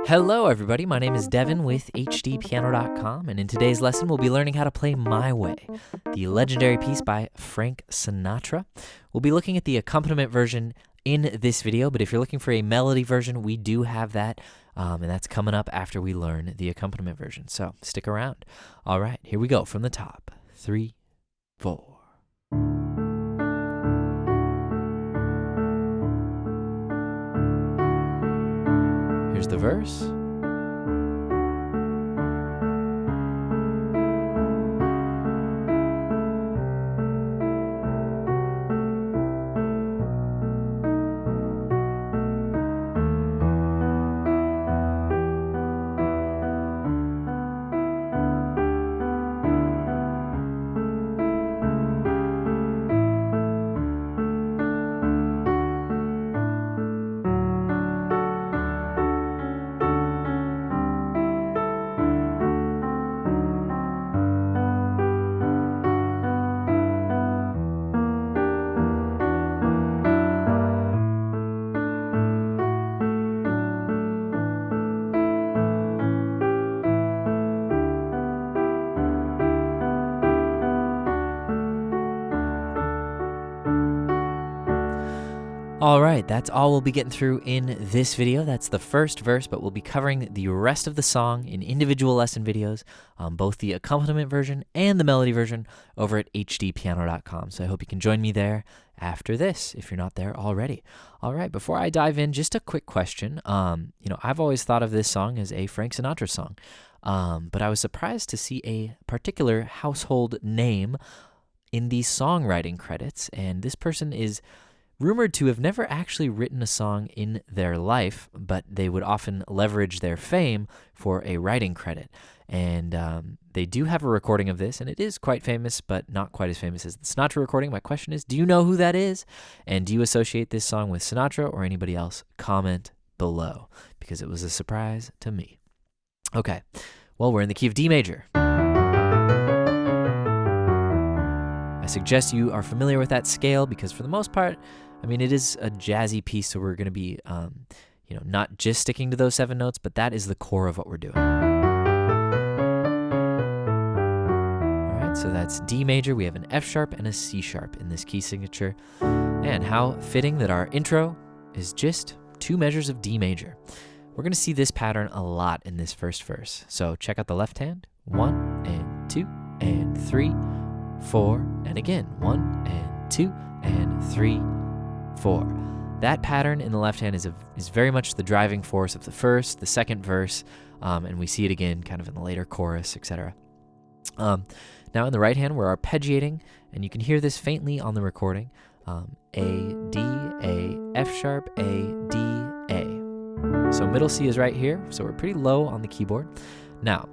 Hello everybody, my name is Devin with HDpiano.com, and in today's lesson we'll be learning how to play My Way, the legendary piece by Frank Sinatra. We'll be looking at the accompaniment version in this video, but if you're looking for a melody version, we do have that, and that's coming up after we learn the accompaniment version, so stick around. All right, here we go from the top. 3, 4. Here's the verse. All right, that's all we'll be getting through in this video. That's the first verse, but we'll be covering the rest of the song in individual lesson videos, both the accompaniment version and the melody version over at HDpiano.com. So I hope you can join me there after this, if you're not there already. All right, before I dive in, just a quick question. I've always thought of this song as a Frank Sinatra song, but I was surprised to see a particular household name in the songwriting credits, and this person is rumored to have never actually written a song in their life, but they would often leverage their fame for a writing credit. And they do have a recording of this, and it is quite famous, but not quite as famous as the Sinatra recording. My question is, do you know who that is? And do you associate this song with Sinatra or anybody else? Comment below, because it was a surprise to me. Okay, well, we're in the key of D major. I suggest you are familiar with that scale because for the most part, it is a jazzy piece, so we're going to be, not just sticking to those 7 notes, but that is the core of what we're doing. All right, so that's D major. We have an F sharp and a C sharp in this key signature. And how fitting that our intro is just 2 measures of D major. We're going to see this pattern a lot in this first verse. So check out the left hand. 1 and 2 and 3, 4, and again. 1 and 2 and 3, 4. That pattern in the left hand is very much the driving force of the first, the second verse, and we see it again kind of in the later chorus, etc. Now in the right hand, we're arpeggiating, and you can hear this faintly on the recording. A, D, A, F sharp, A, D, A. So middle C is right here, so we're pretty low on the keyboard. Now,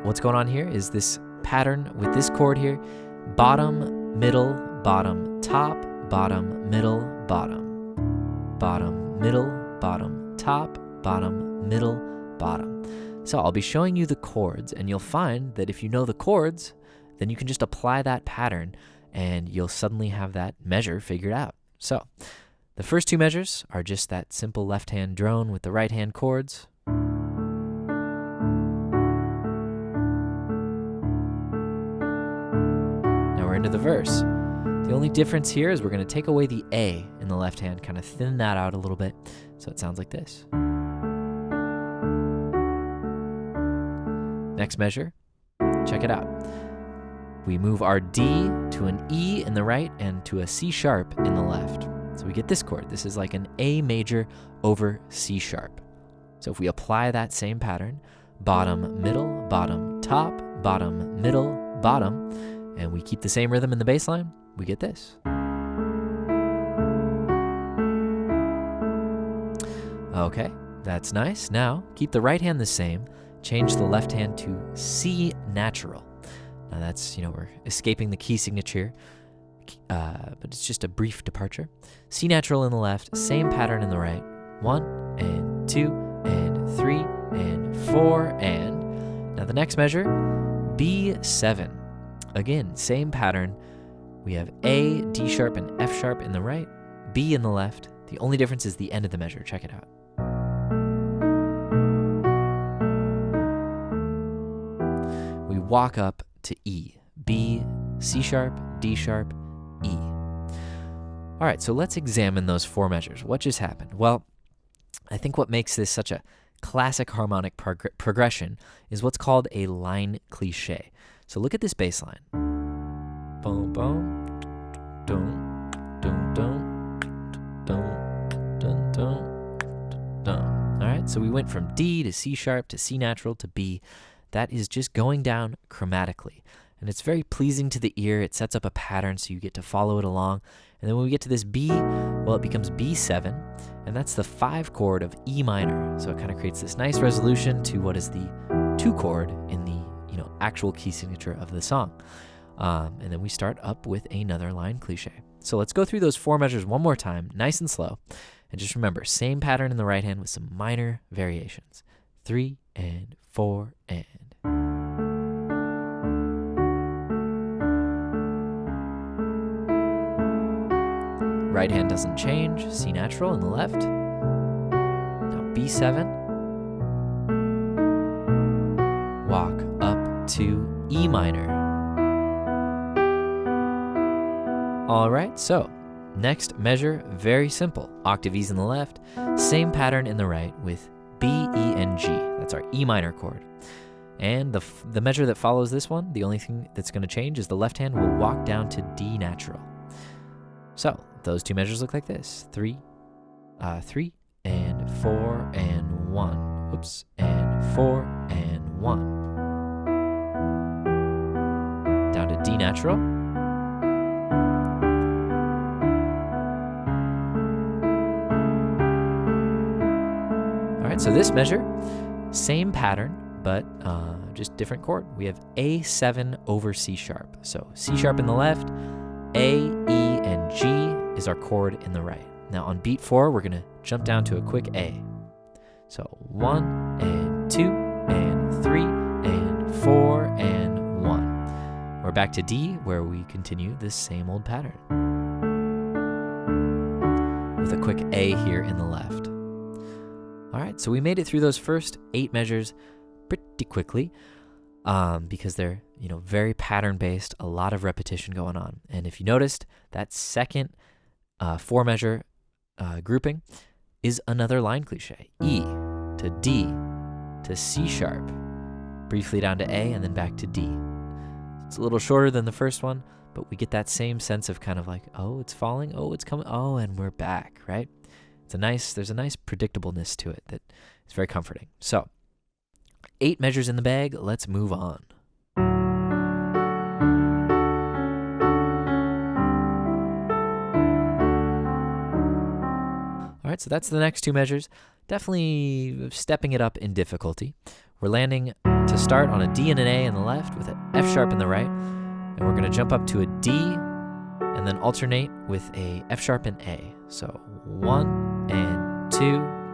what's going on here is this pattern with this chord here: bottom, middle, bottom, top, bottom, middle, bottom, bottom, middle, bottom, top, bottom, middle, bottom. So I'll be showing you the chords, and you'll find that if you know the chords, then you can just apply that pattern and you'll suddenly have that measure figured out. So the first 2 measures are just that simple left hand drone with the right hand chords. Now we're into the verse. The only difference here is we're going to take away the A in the left hand, kind of thin that out a little bit, so it sounds like this. Next measure, check it out. We move our D to an E in the right and to a C sharp in the left. So we get this chord. This is like an A major over C sharp. So if we apply that same pattern, bottom, middle, bottom, top, bottom, middle, bottom, and we keep the same rhythm in the bass line, we get this. Okay, that's nice. Now, keep the right hand the same. Change the left hand to C natural. Now that's, we're escaping the key signature, but it's just a brief departure. C natural in the left, same pattern in the right. 1 and 2 and 3 and 4 and... Now the next measure, B7. Again, same pattern. We have A, D sharp, and F sharp in the right, B in the left. The only difference is the end of the measure. Check it out. walk up to E. B, C sharp, D sharp, E. All right, so let's examine those 4 measures. What just happened? Well, I think what makes this such a classic harmonic progression is what's called a line cliche. So look at this bass line. Boom, boom, dum, dum, dum, dum, dum, dum, dum. All right, so we went from D to C sharp to C natural to B. That is just going down chromatically. And it's very pleasing to the ear. It sets up a pattern so you get to follow it along. And then when we get to this B, well, it becomes B7, and that's the 5 chord of E minor. So it kind of creates this nice resolution to what is the 2 chord in the actual key signature of the song. And then we start up with another line cliche. So let's go through those 4 measures one more time, nice and slow. And just remember, same pattern in the right hand with some minor variations. 3 and 4 and. Right hand doesn't change, C natural in the left. Now B7. Walk up to E minor. All right, so next measure, very simple. Octave E's in the left, same pattern in the right with B, E, and G. That's our E minor chord. And the measure that follows this one, the only thing that's going to change is the left hand will walk down to D natural. So those 2 measures look like this: 3 and 4 and 1. Oops, and 4 and 1. Down to D natural. All right, so this measure, same pattern, but just different chord. We have A7 over C sharp. So C sharp in the left, A, E, and G is our chord in the right. Now on beat 4, we're gonna jump down to a quick A. So 1 and 2 and 3 and 4 and 1. We're back to D, where we continue this same old pattern with a quick A here in the left. All right, so we made it through those first 8 measures pretty quickly because they're very pattern based, a lot of repetition going on. And if you noticed, that second 4 measure grouping is another line cliche. E to D to C sharp, briefly down to A and then back to D. It's a little shorter than the first one, but we get that same sense of kind of like, oh, it's falling, oh, it's coming, oh, and we're back, right? There's a nice predictableness to it that is very comforting. So 8 measures in the bag, let's move on. All right, so that's the next 2 measures. Definitely stepping it up in difficulty. We're landing to start on a D and an A in the left with an F sharp in the right. And we're gonna jump up to a D and then alternate with a F sharp and A. So 1 and 2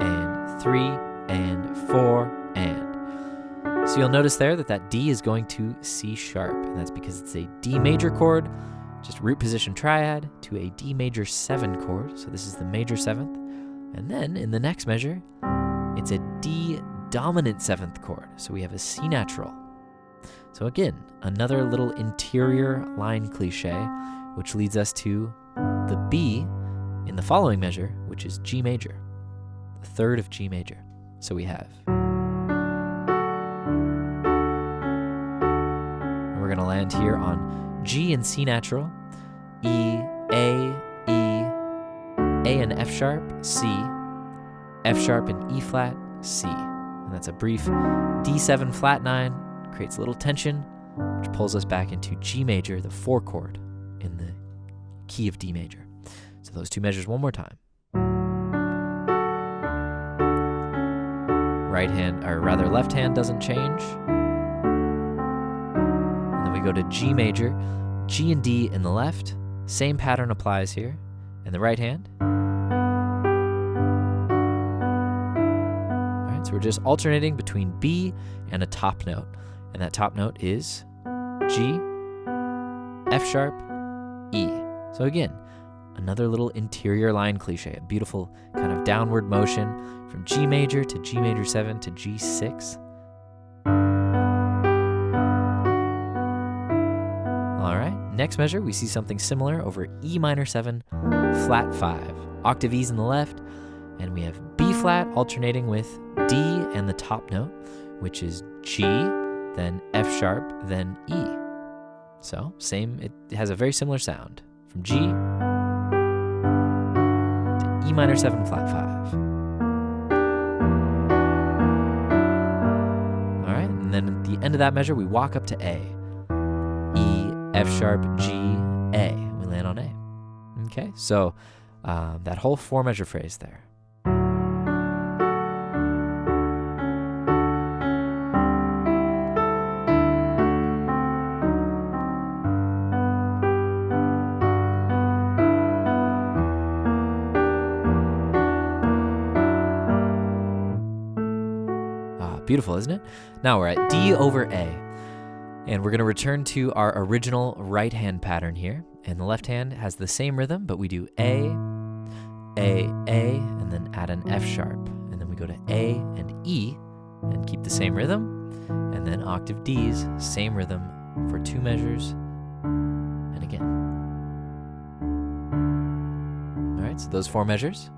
and 3 and 4 and. So you'll notice there that D is going to C sharp, and that's because it's a D major chord, just root position triad, to a D major 7 chord. So this is the major 7th. And then in the next measure, it's a D dominant 7th chord. So we have a C natural. So again, another little interior line cliche, which leads us to the B in the following measure, which is G major, the 3rd of G major. So we have, and we're gonna land here on G and C natural, E, A and F sharp, C, F sharp and E flat, C. And that's a brief D7 flat 9, creates a little tension, which pulls us back into G major, the 4 chord in the key of D major. So those 2 measures one more time. Right hand, or rather left hand doesn't change. And then we go to G major, G and D in the left, same pattern applies here. And the right hand. All right, so we're just alternating between B and a top note. And that top note is G, F sharp, E. So again, another little interior line cliche, a beautiful kind of downward motion from G major to G major 7 to G6. next measure, we see something similar over E minor 7, flat 5. Octave E's in the left, and we have B flat alternating with D and the top note, which is G, then F sharp, then E. So same, it has a very similar sound from G to E minor 7, flat 5. All right, and then at the end of that measure, we walk up to A. E, F sharp, G, A. We land on A. Okay, so that whole 4-measure phrase there. Beautiful, isn't it? Now we're at D over A, and we're going to return to our original right hand pattern here. And the left hand has the same rhythm, but we do A, and then add an F sharp. And then we go to A and E and keep the same rhythm. And then octave D's, same rhythm for 2 measures. And again. All right, so those 4 measures.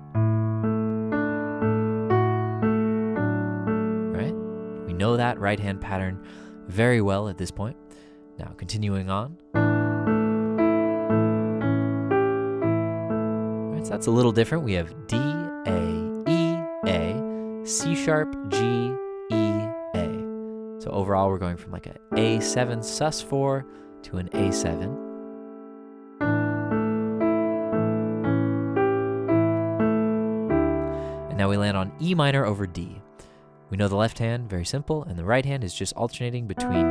Know that right hand pattern very well at this point. Now continuing on. All right, so that's a little different. We have D, A, E, A, C sharp, G, E, A. So overall we're going from like a A7 sus4 to an A7. And now we land on E minor over D. We know the left hand, very simple, and the right hand is just alternating between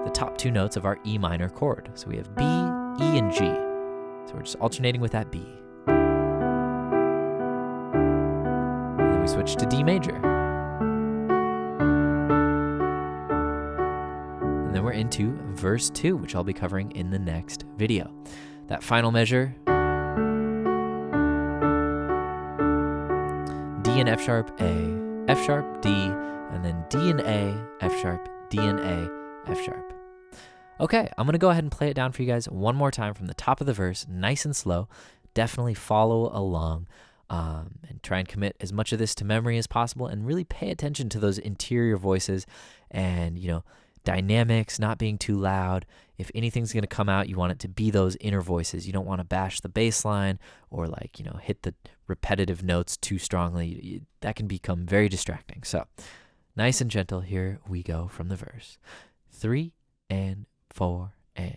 the top 2 notes of our E minor chord. So we have B, E, and G. So we're just alternating with that B. And then we switch to D major. And then we're into verse 2, which I'll be covering in the next video. That final measure, D and F sharp, A, F sharp, D, and then D and A, F sharp, D and A, F sharp. Okay, I'm going to go ahead and play it down for you guys one more time from the top of the verse, nice and slow. Definitely follow along and try and commit as much of this to memory as possible and really pay attention to those interior voices and, dynamics, not being too loud. If anything's going to come out, you want it to be those inner voices. You don't want to bash the bass line or hit the repetitive notes too strongly. That can become very distracting. So nice and gentle. Here we go from the verse. 3 and 4 and.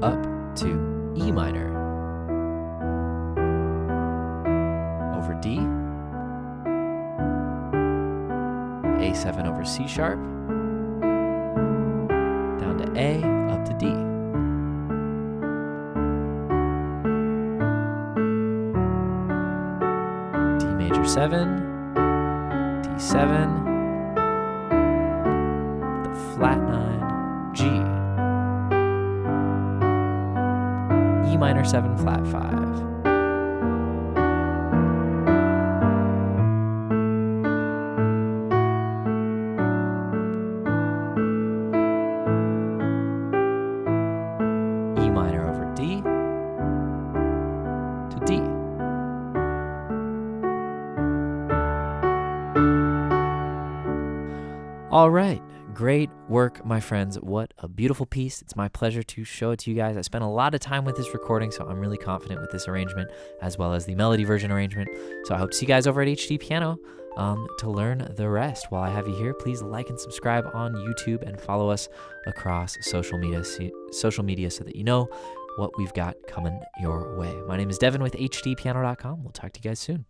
Up to E minor over D, A7 over C sharp, down to A, up to D. D major 7, D7, the flat 9, G. E minor 7, flat 5. E minor over D to D. All right. Great work, my friends. What a beautiful piece. It's my pleasure to show it to you guys. I spent a lot of time with this recording, so I'm really confident with this arrangement as well as the melody version arrangement. So I hope to see you guys over at HDpiano to learn the rest. While I have you here, please like and subscribe on YouTube and follow us across social media so that you know what we've got coming your way. My name is Devin with HDpiano.com. We'll talk to you guys soon.